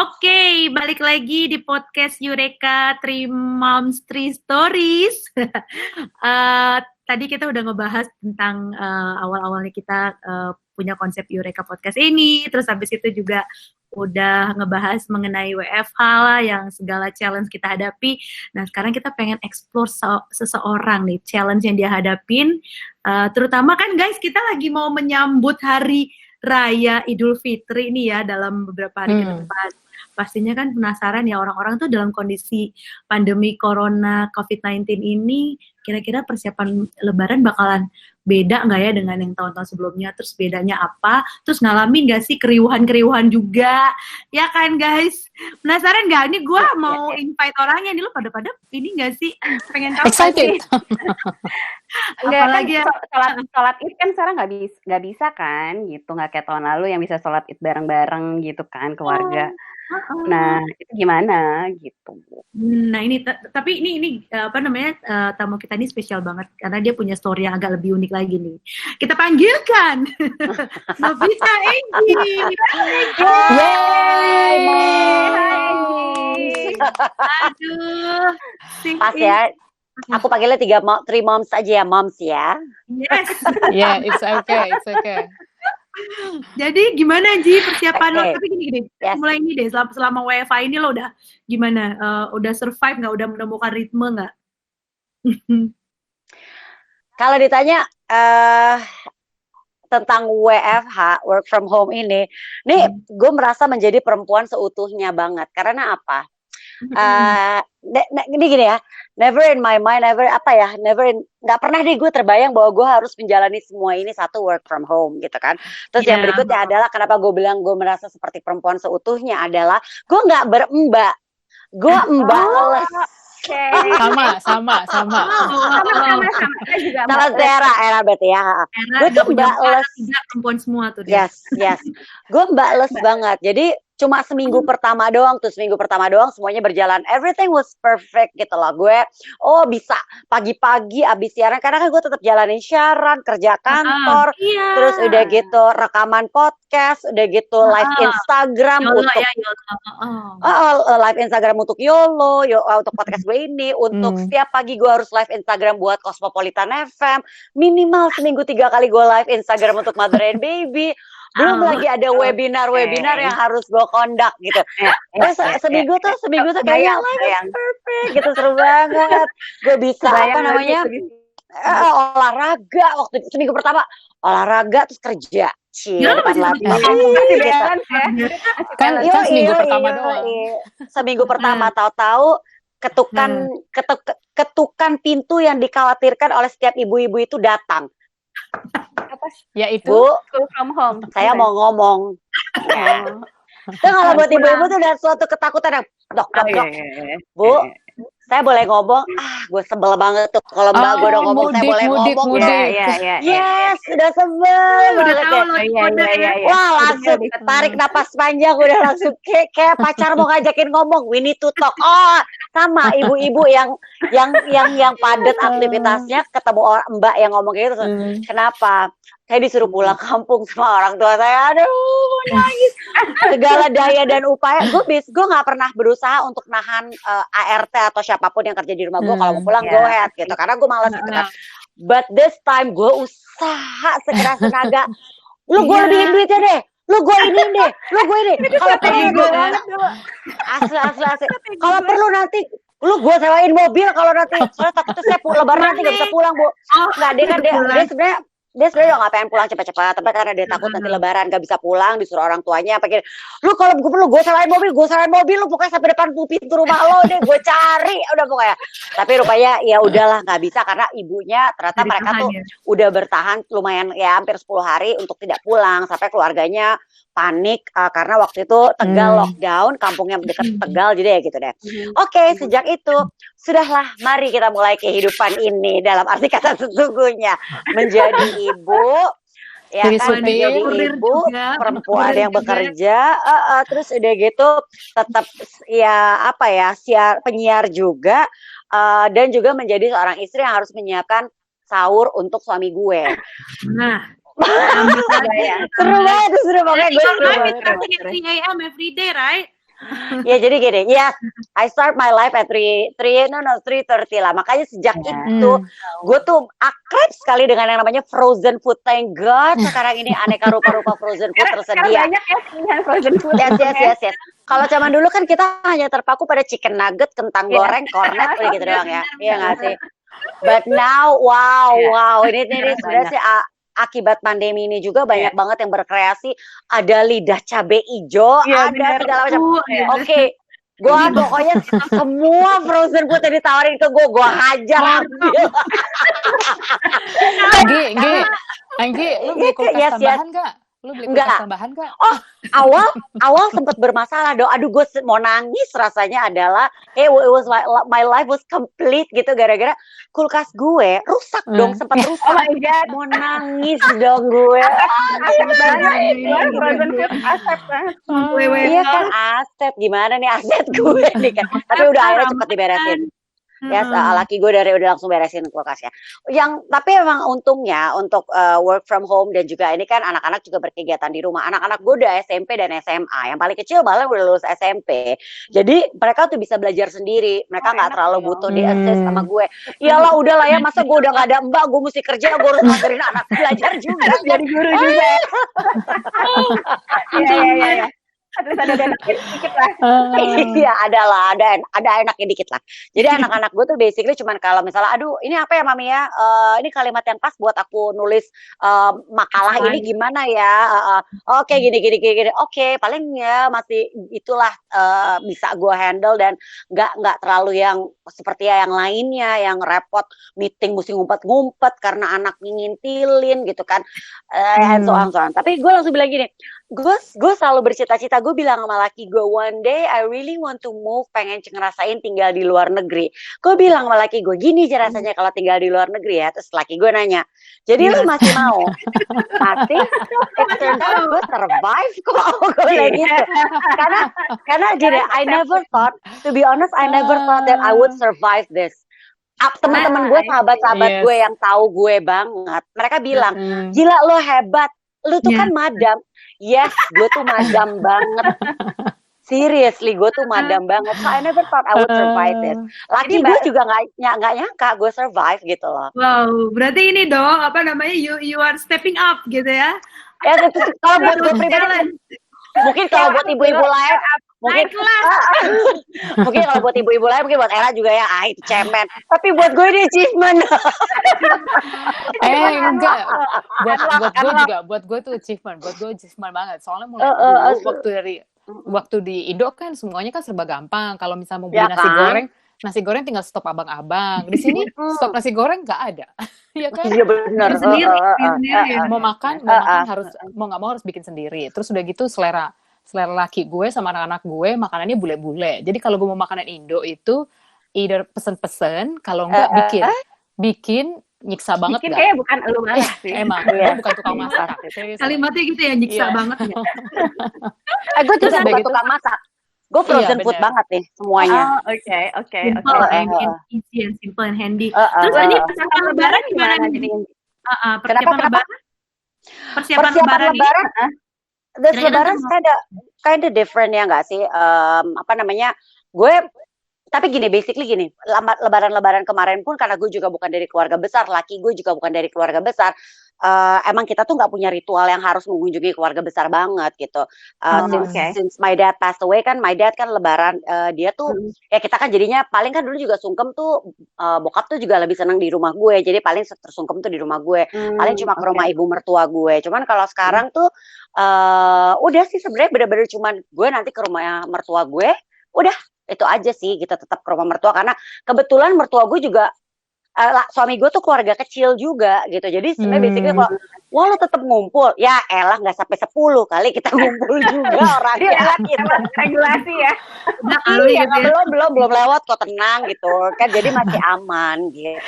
Oke, balik lagi di podcast Eureka Three Moms Three Stories. Tadi kita udah ngebahas tentang awal-awalnya kita punya konsep Eureka Podcast ini. Terus habis itu juga udah ngebahas mengenai WFH lah, yang segala challenge kita hadapi. Nah, sekarang kita pengen explore seseorang nih, challenge yang dia hadapin. Terutama kan guys, kita lagi mau menyambut hari Raya Idul Fitri ini ya, dalam beberapa hari ke depan. Pastinya kan penasaran ya orang-orang tuh dalam kondisi pandemi Corona COVID-19 ini, kira-kira persiapan Lebaran bakalan beda nggak ya dengan yang tahun-tahun sebelumnya? Terus bedanya apa? Terus ngalamin nggak sih keriuhan-keriuhan juga? Ya kan guys? Penasaran nggak? Ini gue mau invite orangnya nih, lu pada ini nggak sih? Pengen tahu excited. Apalagi kan, sholat id kan sekarang nggak bisa kan gitu, nggak kayak tahun lalu yang bisa sholat id bareng-bareng gitu kan keluarga. Nah itu gimana gitu. Nah ini tapi ini apa namanya, tamu kita ini spesial banget karena dia punya story yang agak lebih unik lagi nih. Kita panggilkan Novita Enggi. Aduh, pas ya. Aku panggilnya three moms aja ya, moms ya. Yes. Yeah, it's okay. Jadi gimana Ji persiapan lo? Tapi gini, yes. Mulai ini deh, selama WFH ini lo udah gimana? Udah survive nggak? Udah menemukan ritme nggak? Kalau ditanya tentang WFH, work from home ini, nih gue merasa menjadi perempuan seutuhnya banget. Karena apa? Ini gini ya, never in my mind, nggak pernah deh gue terbayang bahwa gue harus menjalani semua ini satu work from home gitu kan. Terus yang berikutnya adalah kenapa gue bilang gue merasa seperti perempuan seutuhnya adalah gue nggak berembak, gue embales. Sama. Sama era berarti ya. Gue tuh mbales. Perempuan semua tuh dia. Yes. Gue mbales banget. Jadi cuma seminggu pertama doang semuanya berjalan, everything was perfect gitu loh. Gue bisa pagi-pagi abis siaran, karena kan gue tetap jalanin siaran, kerja kantor, terus udah gitu rekaman podcast, udah gitu live Instagram live Instagram untuk YOLO untuk podcast gue ini, untuk setiap pagi gue harus live Instagram buat Cosmopolitan FM, minimal seminggu 3 kali gue live Instagram untuk Mother and Baby. Belum lagi ada webinar yang harus gue conduct gitu. Seminggu tuh kayaknya life perfect gitu, seru banget. Gue bisa olahraga waktu seminggu pertama, olahraga terus kerja. Depan laptop. Kan seminggu pertama doang. Seminggu pertama tahu-tahu ketukan pintu yang dikhawatirkan oleh setiap ibu-ibu itu datang. Yaitu school from home. Saya mau ngomong. Itu kalau buat ibu-ibu tuh ada suatu ketakutan yang dok. Bu, saya boleh ngomong? Gue sebel banget tuh kalau mbak gue udah ngomong saya boleh ngomong. Yes, udah sebel banget ya. Wah, langsung tarik napas panjang, udah langsung kayak pacar mau ngajakin ngomong. We need to talk. Sama ibu-ibu yang padat aktivitasnya, ketemu orang mbak yang ngomong gitu. Kenapa? Saya disuruh pulang kampung sama orang tua saya. Aduh, nangis. Segala daya dan upaya. Gue nggak pernah berusaha untuk nahan ART atau siapapun yang kerja di rumah gue. Kalau mau pulang, go ahead gitu. Karena gue malas gitu kan. But this time gue usaha sekeras tenaga. Lu gue lebihin duitnya deh. Lu gue ini. Kalau perlu asli. Kalau perlu nanti lu gue sewain mobil kalau nanti. Soalnya takutnya saya lebaran nanti gak bisa pulang, Bu. Nggak, dia sebenarnya udah gak pengen pulang cepat-cepat, tapi karena dia takut nanti lebaran gak bisa pulang, disuruh orang tuanya pakai, lu kalau perlu gue sewain mobil, lu pokoknya sampai depan pintu rumah lo deh, gue cari, udah pokoknya. Tapi rupanya ya udahlah gak bisa, karena ibunya ternyata mereka tuh udah bertahan lumayan ya hampir 10 hari untuk tidak pulang, sampai keluarganya panik karena waktu itu Tegal lockdown, kampungnya dekat Tegal, jadi ya gitu deh. Oke, sejak itu sudahlah, mari kita mulai kehidupan ini dalam arti kata sesungguhnya, menjadi ibu, ya kan, menjadi ibu perempuan yang bekerja, terus udah gitu tetap ya penyiar juga, dan juga menjadi seorang istri yang harus menyiapkan sahur untuk suami gue. Nah, seru banget, seru banget. Gue 3 AM every day, right? Ya jadi gini, ya I start my life at 3:30 lah. Makanya sejak itu gue tuh akrab sekali dengan yang namanya frozen food. Thank God sekarang ini aneka rupa-rupa frozen food tersedia. Sekarang banyak ya pilihan frozen food. Yes. Kalau zaman dulu kan kita hanya terpaku pada chicken nugget, kentang goreng, kornet, udah gitu doang ya. Iya nggak sih? But now, wow, ini sebenarnya sih akibat pandemi ini juga banyak banget yang berkreasi. Ada lidah cabe ijo, ada segala macam. Oke, gue pokoknya semua frozen food yang ditawarin ke gue hajar ambil. Anggi, lu beli kulkas tambahan nggak? Lu beli kulkas tambahan nggak? Oh, awal sempat bermasalah dong. Aduh, gue mau nangis rasanya adalah, it was my life was complete gitu gara-gara kulkas gue rusak dong, sempat rusak. Oh my God. Mau nangis dong gue. Frozen food aset banget. Iya kan aset, gimana nih aset gue nih kan. Tapi udah akhirnya cepet diberesin. Ya, laki gue udah langsung beresin kulkasnya. Tapi emang untungnya untuk work from home dan juga ini kan anak-anak juga berkegiatan di rumah. Anak-anak gue udah SMP dan SMA. Yang paling kecil malah udah lulus SMP. Jadi mereka tuh bisa belajar sendiri. Mereka nggak terlalu butuh di assist sama gue. Iyalah udahlah ya, masa gue udah nggak ada mbak, gue mesti kerja, gue harus ngajarin anak belajar juga. Jadi guru juga. Iya. Terus ada enaknya dikit lah. Iya, ada enaknya dikit lah. Jadi anak-anak gue tuh basically cuman kalau misalnya, aduh ini apa ya mami ya, ini kalimat yang pas buat aku nulis makalah ini gimana ya, oke gini. Oke, paling ya masih itulah bisa gue handle dan nggak terlalu yang seperti yang lainnya yang repot meeting mesti ngumpet-ngumpet karena anak ngintilin gitu kan, and so on. Tapi gue langsung bilang gini, gue selalu bercita-cita, gue bilang sama laki gue, one day I really want to move, pengen ngerasain tinggal di luar negeri. Gue bilang sama laki gue, gini aja rasanya kalau tinggal di luar negeri ya. Terus laki gue nanya, jadi lu masih mau? Masih? It turns out gue survive kok. Gue bilang gitu. Karena gini, I never thought, to be honest, I never thought that I would survive this. Teman-teman gue, sahabat-sahabat gue yang tahu gue banget, mereka bilang, gila lo hebat, lu tuh kan madam. Yes, gue tuh madam banget. Seriously, gue tuh madam banget. So I never thought I would survive this. Laki gue juga nggak nyangka gue survive gitu loh. Wow, berarti ini dong apa namanya you are stepping up gitu ya? Ya kalau buat gue pribadi, mungkin kalau buat ibu-ibu lain, mungkin kalau buat ibu-ibu lain, mungkin buat Ella juga ya, itu cemen. Tapi buat gue ini achievement. Enggak. Buat gue tuh achievement. Buat gue achievement banget. Soalnya mulai dulu waktu di Indo kan semuanya kan serba gampang. Kalau misalnya mau beli nasi goreng tinggal stop abang-abang. Di sini stop nasi goreng nggak ada. Iya kan? Iya benar. Mau makan harus mau nggak mau harus bikin sendiri. Terus udah gitu selera laki gue sama anak-anak gue makanannya bule-bule. Jadi kalau gue mau makanan Indo itu either pesen-pesen, kalau enggak bikin nyiksa banget. Bikin kayak bukan elu banget sih. Emang, gue bukan tukang masak. Kalimatnya gitu ya, nyiksa banget ya. Gue juga bukan tukang masak. Gue frozen food banget nih semuanya. Oke. Simple and easy and simple and handy. Terus ini persiapan lebaran gimana nih? Persiapan lebaran Lebaran kinda different ya nggak sih? Apa namanya? Tapi basically gini, lebaran kemarin pun karena gue juga bukan dari keluarga besar, laki gue juga bukan dari keluarga besar. Emang kita tuh nggak punya ritual yang harus mengunjungi keluarga besar banget gitu. Since my dad passed away kan, my dad kan lebaran dia tuh ya kita kan jadinya paling kan dulu juga sungkem tuh bokap tuh juga lebih senang di rumah gue, jadi paling tersungkem tuh di rumah gue, paling cuma ke rumah ibu mertua gue. Cuman kalau sekarang tuh udah sih sebenarnya bener-bener cuman gue nanti ke rumah mertua gue, udah itu aja sih, kita tetap ke rumah mertua karena kebetulan mertua gue juga suami gue tuh keluarga kecil juga gitu. Jadi sebenarnya basically kalau lo tetap ngumpul, ya elah nggak sampai 10 kali kita ngumpul juga orangnya. Regulasi ya. Iya, belum lewat kok, tenang gitu kan, jadi masih aman gitu.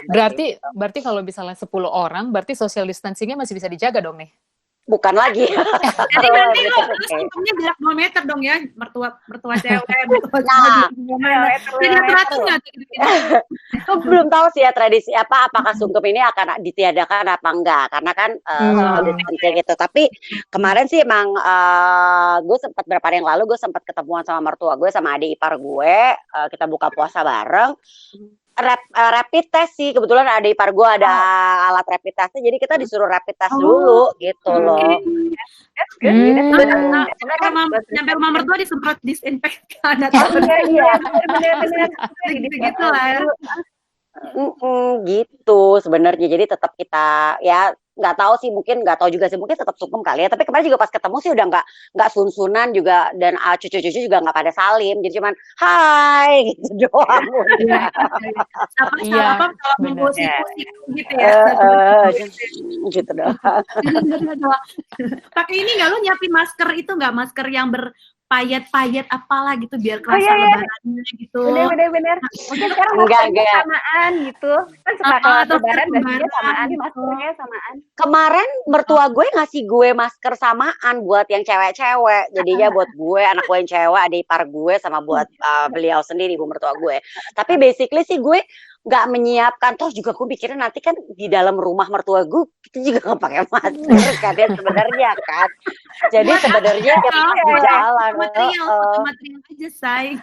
Jadi berarti kalau misalnya 10 orang, berarti social distancingnya masih bisa dijaga dong nih? bukan lagi. Jadi nanti lo simptomnya jarak 2 meter dong ya, mertua cewek, mertua cowok. Jadi teratur nggak? Itu belum tahu sih ya tradisi apa, apakah sungkem ini akan ditiadakan apa enggak, karena kan social distancing gitu. Tapi kemarin sih emang gue sempat berapa hari yang lalu gue sempat ketemuan sama mertua gue sama adik ipar gue, kita buka puasa bareng. Rapid test sih, kebetulan ada ipar gue ada alat rapid testnya, jadi kita disuruh rapid test dulu gitu loh. Nyampe rumah mertua disemprot disinfektan atau iya benar gitu lah ya. Gitu sebenarnya, jadi tetap kita ya nggak tahu sih, mungkin nggak tahu juga sih, mungkin tetap sungkem kali ya. Tapi kemarin juga pas ketemu sih udah nggak sun-sunan juga, dan cucu-cucu juga nggak pada salim, jadi cuman hai gitu doang. Apa kalau mengusik gitu ya. Gitu doang. Pakai ini nggak, lo nyiapin masker itu nggak, masker yang berpayet-payet apalah gitu biar kerasa lebarannya gitu. Bener. Mungkin sekarang maskernya samaan gitu. Kan suka kalau lebaran biasanya samaan, maskernya samaan. Kemarin mertua gue ngasih gue masker samaan buat yang cewek-cewek. Jadinya buat gue, anak gue yang cewek, adik ipar gue, sama buat beliau sendiri, ibu mertua gue. Tapi basically sih gue nggak menyiapkan, toh juga gue pikirnya nanti kan di dalam rumah mertua gue kita juga nggak pakai masker kan ya sebenarnya kan. Jadi sebenarnya di jalan foto material aja say.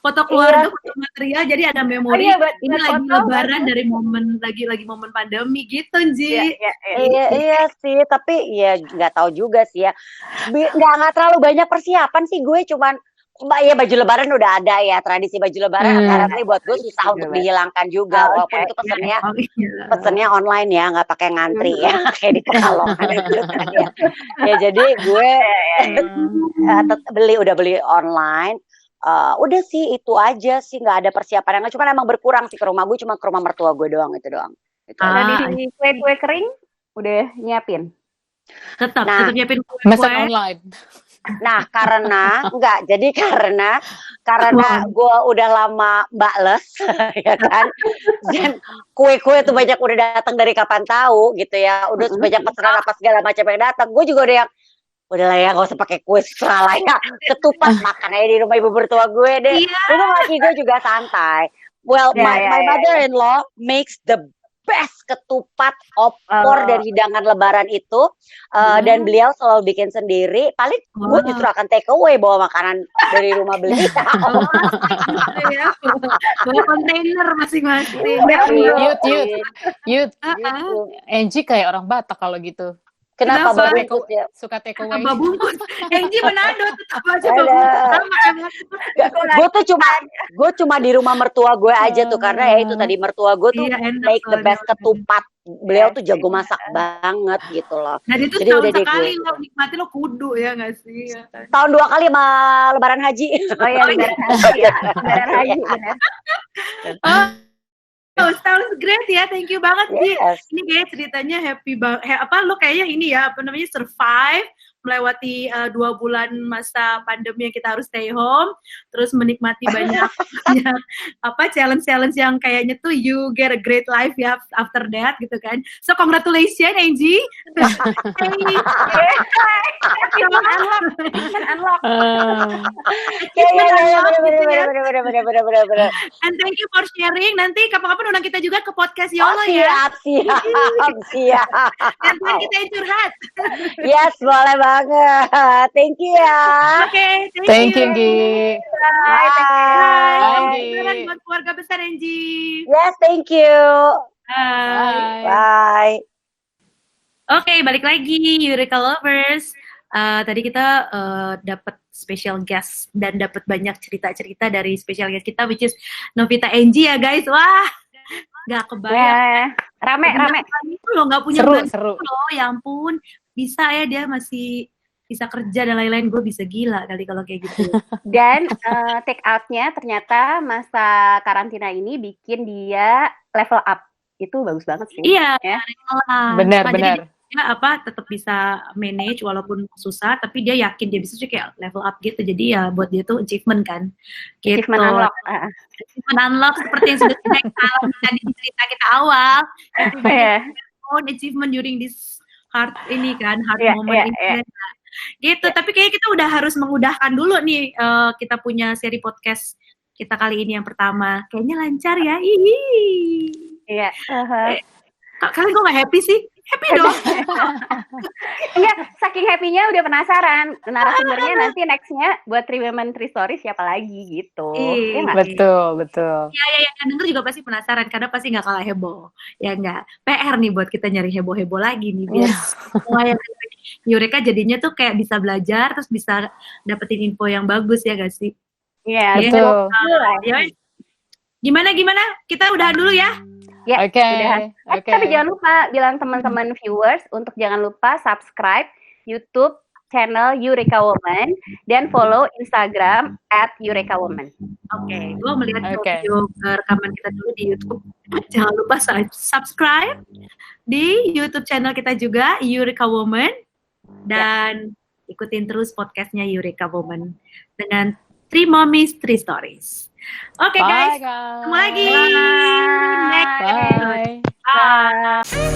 Foto keluarga, foto material, jadi ada memori. Ini lagi lebaran dari lagi momen pandemi gitu, Ji. Iya sih, tapi ya nggak tahu juga sih ya. Nggak terlalu banyak persiapan sih gue, cuman ya baju lebaran udah ada ya, tradisi baju lebaran apparently buat gue susah untuk dihilangkan juga, walaupun itu pesennya online ya, nggak pakai ngantri ya kayak di Pekalongan gitu kan ya. Ya jadi gue udah beli online. Udah sih itu aja sih, nggak ada persiapan yang, cuma emang berkurang sih ke rumah gue, cuma ke rumah mertua gue doang itu doang. Di kue kering udah nyiapin. Tetap nyiapin kue. Mesen online. Nah, karena gue udah lama mbakles, ya kan, dan kue-kue tuh banyak udah datang dari kapan tahu gitu ya, udah banyak pesanan apa segala macam yang datang, gue juga udah yang udah lah ya, gak usah pakai kue, serah lah ya, ketupat makan aja di rumah ibu mertua gue deh. Itu lagi gue juga santai. Well, my mother-in-law makes the best ketupat opor dan hidangan lebaran itu, dan beliau selalu bikin sendiri. Paling gue justru akan take away, bawa makanan dari rumah beliau. Bawa kontainer masing-masing. Yud. Angie kayak orang Batak kalau gitu. Kenapa babungkus ya? Suka take away. Babungkus. Angie Manado tetap aja gue cuma di rumah mertua gue aja tuh, karena ya itu tadi mertua gue tuh make the best ketupat. Beliau tuh jago masak banget gitu loh. Nah itu jadi tahun sekali lo nikmati, lo kudu ya nggak sih? Tahun 2 kali sama lebaran haji. Oh iya, lebaran haji ya. Lebaran haji benar. Sounds great ya, thank you banget Ji. Ini kayak ceritanya happy banget. Lo kayaknya ini ya, survive melewati 2 bulan masa pandemi yang kita harus stay home, terus menikmati banyak challenge yang kayaknya tuh you get a great life ya after that gitu kan. So congratulations Angie. Unlock. And thank you for sharing. Nanti kapan-kapan undang kita juga ke podcast Yolo ya. Siap. Dan kita curhat. Yes, boleh banget. Thank you ya. Oke, thank you Gi. Bye. Buat keluarga besar Angie. Yes, thank you. Bye. Oke, balik lagi Eureka Lovers. Tadi kita dapat special guest dan dapat banyak cerita-cerita dari special guest kita, which is Novita Angie ya guys. Wah, nggak kebayang. Rame. Lo nggak punya seru. Loh, ya ampun. Bisa ya, dia masih bisa kerja dan lain-lain. Gue bisa gila kali kalau kayak gitu. Dan take out-nya ternyata masa karantina ini bikin dia level up. Itu bagus banget sih. Iya, ya. Benar. Dia tetap bisa manage walaupun susah, tapi dia yakin dia bisa kayak level up gitu. Jadi ya buat dia tuh achievement kan. Gitu. Achievement unlock. Achievement unlock seperti yang sudah kita cerita kita awal. Own achievement during this hard ini kan, hard Iya, moment iya, ini. Gitu, tapi kayaknya kita udah harus mengudahkan dulu nih kita punya seri podcast kita kali ini yang pertama. Kayaknya lancar ya. Iya. Kalian kok gak happy sih? Happy dong. Enggak, saking happy-nya udah penasaran. Narasumbernya nanti next-nya buat 3 Women 3 Stories siapa lagi gitu. Iya, Betul. Ya, yang denger juga pasti penasaran karena pasti nggak kalah heboh. Ya nggak. PR nih buat kita nyari heboh-heboh lagi nih biar semua yang Eureka jadinya tuh kayak bisa belajar terus bisa dapetin info yang bagus ya gak sih? Iya, Betul. Ya, gimana? Kita udahan dulu ya. Ya, Oke. udahan. Tapi jangan lupa bilang teman-teman viewers untuk jangan lupa subscribe YouTube channel Eureka Woman dan follow Instagram @EurekaWoman. Oke, gue melihat Oke. video rekaman kita dulu di YouTube. Jangan lupa subscribe di YouTube channel kita juga Eureka Woman dan ikutin terus podcastnya Eureka Woman dengan 3 Mommies 3 Stories. Oke guys, ketemu lagi. Next episode. Bye. Bye.